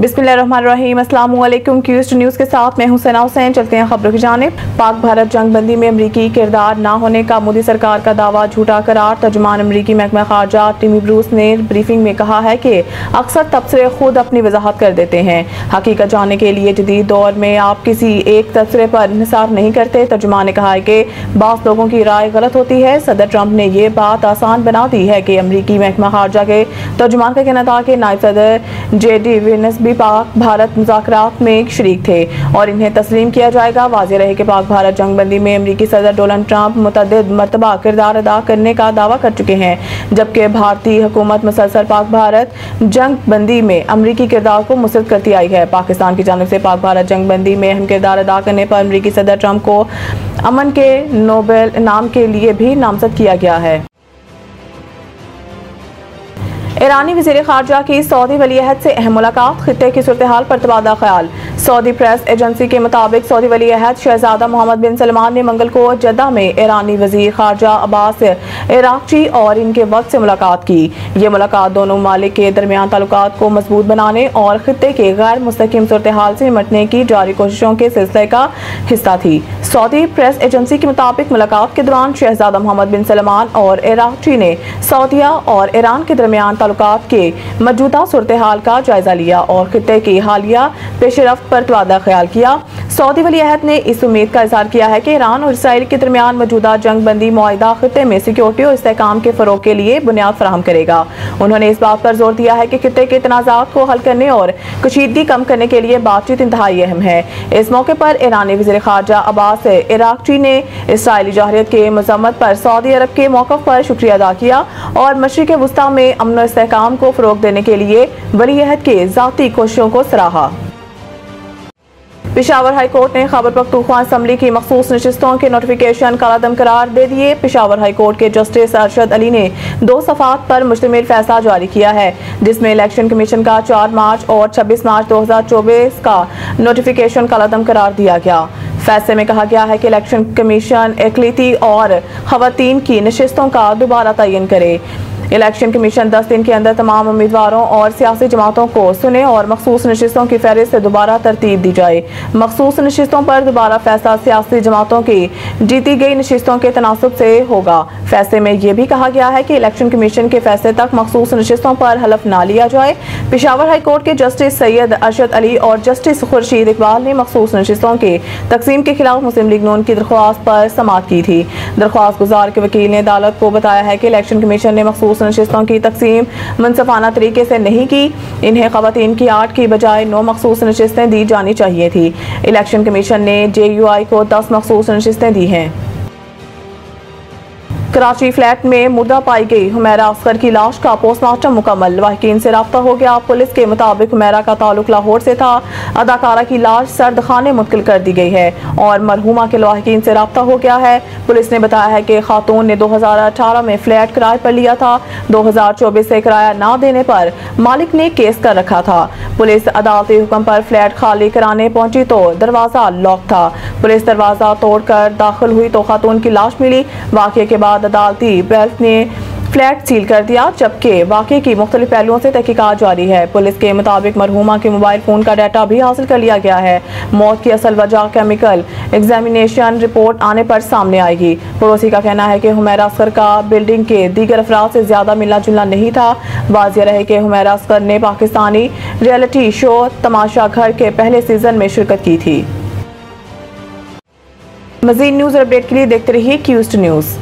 बिस्मिल्लाहिर्रहमानिर्रहीम। अस्सलाम वालेकुम। क्यूस्ट न्यूज़ के साथ मैं हूं सना हुसैन। चलते हैं खबरों की जानिब। पाक भारत जंग बंदी में अमरीकी किरदार न होने का मोदी सरकार का दावा झूठा करार। तर्जुमान अमरीकी महकमा खारजा टिमी ब्रूस ने ब्रीफिंग में कहा है कि अक्सर तबसरे खुद अपनी वजाहत कर देते हैं। हकीकत जानने के लिए जदीद दौर में आप किसी एक तबसरे पर इंहिसार नहीं करते। तर्जुमान ने कहा है कि बास लोगों की राय गलत होती है। सदर ट्रंप ने यह बात आसान बना दी है कि अमरीकी महकमा खारजा के तर्जुमान का कहना था कि नायब सदर JD Vance भी पाक भारत मुज़ाकरात में शरीक थे और इन्हें तस्लीम किया जाएगा। वाज़ेह रहे कि पाक भारत जंग बंदी में अमरीकी सदर डोनाल्ड ट्रंप मुतअद्दिद मरतबा किरदार अदा करने का दावा कर चुके हैं, जबकि भारतीय हुकूमत मुसलसल पाक भारत जंग बंदी में अमरीकी किरदार को मुस्तरद करती आई है। पाकिस्तान की जानिब से पाक भारत जंग बंदी में अहम किरदार अदा करने पर अमरीकी सदर ट्रंप को अमन के नोबेल इनाम के लिए भी नामजद किया गया है। ईरानी वज़ीर ख़ारजा की सऊदी वलीअहद से अहम मुलाकात। खित्ते की सूरत हाल पर तबादला ख्याल। सऊदी प्रेस एजेंसी के मुताबिक सऊदी वलीअहद शहजादा मोहम्मद बिन सलमान ने मंगल को जद्दा में ईरानी वज़ीर ख़ारजा अब्बास इराक़ची और इनके वक्त से मुलाकात की। ये मुलाकात दोनों ममालिक के दरमियान ताल्लुकात को मजबूत बनाने और खित्ते के गैर मुस्तकिम सूरत हाल से निपटने की जारी कोशिशों के सिलसिले का हिस्सा थी। सऊदी प्रेस एजेंसी के मुताबिक मुलाकात के दौरान शहजादा मोहम्मद बिन सलमान और इराक़ची ने सऊदीया और ईरान के दरमियान ताल्लुकात के मौजूदा सूरत हाल का जायजा लिया और खित्ते की हालिया पेशरफ्त पर तबादला ख्याल किया। सऊदी वलीअहद ने इस उम्मीद का इज़हार किया है कि ईरान और इसराइल के दरमियान मौजूदा जंग बंदी मुआहिदा खित्ते में सिक्योरिटी और इस्तेहकाम के फ़रोग के लिए बुनियाद फराहम करेगा। उन्होंने इस बात पर जोर दिया है कि खित्ते के तनाज़ात को हल करने और कशीदगी कम करने के लिए बातचीत इंतहाई अहम है। इस मौके पर ईरानी वज़ीर ख़ारजा अब्बास इराक़ची ने इसराइली जहरियत के मज़म्मत पर सऊदी अरब के मौक़िफ़ पर शुक्रिया अदा किया और मशरिक़ वुस्ता में अमन और इस्तेहकाम को फ़रोग देने के लिए वलीअहद के ज़ाती कोशिशों को सराहा। पेशावर हाई कोर्ट ने खैबर पख्तूनख्वा असम्बली की मखसूस नशिस्तों के नोटिफिकेशन कलादम करार दे दिए। पेशावर हाई कोर्ट के जस्टिस अरशद अली ने 2 सफ़ात पर मुश्तमिल फैसला जारी किया है, जिसमें इलेक्शन कमीशन का 4 मार्च और 26 मार्च 2024 का नोटिफिकेशन कलादम करार दिया गया। फैसले में कहा गया है कि इलेक्शन कमीशन इकलीती और खवातीन की नशिस्तों का दोबारा तयन करे। इलेक्शन कमीशन 10 दिन के अंदर तमाम उम्मीदवारों और सियासी जमातों को सुने और मखसूस नशिस्तों की फहरिस्त से दोबारा तरतीब दी जाए। मखसूस नशिस्तों पर दोबारा फैसला सियासी जमातों की जीती गई नशिस्तों के तनासुब से होगा। फैसले में यह भी कहा गया है कि इलेक्शन कमीशन के फैसले तक मखसूस नशिस्तों पर हलफ ना लिया जाए। पेशावर हाई कोर्ट के जस्टिस सैयद अरशद अली और जस्टिस खुर्शीद इकबाल ने मखसूस नशिस्तों के तकसीम के खिलाफ मुस्लिम लीग नून की दरख्वास्त पर समाअत की थी। दरख्वास्त गुजार के वकील ने अदालत को बताया है कि इलेक्शन कमीशन ने मखसूस नशिस्तों की तकसीम मुनसफाना तरीके से नहीं की। इन्हें खवातीन की 8 की बजाय 9 मखसूस नशिस्तें दी जानी चाहिए थी। इलेक्शन कमीशन ने JUI को 10 मखसूस नशिस्तें दी हैं। कराची फ्लैट में मुर्दा पाई गई हुमैरा असगर की लाश का पोस्टमार्टम मुकम्मल। लवाहिकीन से राब्ता हो गया। पुलिस के मुताबिक हुमैरा का ताल्लुक लाहौर से था। अदाकारा की लाश सर्द खाने मुंतकिल कर दी गई है और मरहुमा के लवाहिकीन से राब्ता हो गया है। पुलिस ने बताया है कि खातून ने 2018 में फ्लैट किराए पर लिया था। 2024 से किराया ना देने पर मालिक ने केस कर रखा था। पुलिस अदालती हुक्म पर फ्लैट खाली कराने पहुंची तो दरवाजा लॉक था। पुलिस दरवाजा तोड़कर दाखिल हुई तो खातून की लाश मिली। वाक़ये के बाद अदालती बेल्ट ने फ्लैट सील कर दिया, जबकि वाक़ये की मुख्तलिफ पहलुओं से तहकीकात जारी है। पुलिस के मुताबिक मरहुमा के मोबाइल फ़ोन का डाटा भी हासिल कर लिया गया है। मौत की असल वजह केमिकल एग्जामिनेशन रिपोर्ट आने पर सामने आएगी। पड़ोसी का कहना है कि हुमैरा असगर का बिल्डिंग के दीगर अफराद से ज़्यादा मिलना जुलना नहीं था। वाज़ेह रहे कि हुमैरा असगर ने पाकिस्तानी रियलिटी शो तमाशा घर के पहले सीजन में शिरकत की थी। मज़ीद न्यूज़ और अपडेट के लिए देखते रहिए क्यूस्ट न्यूज़।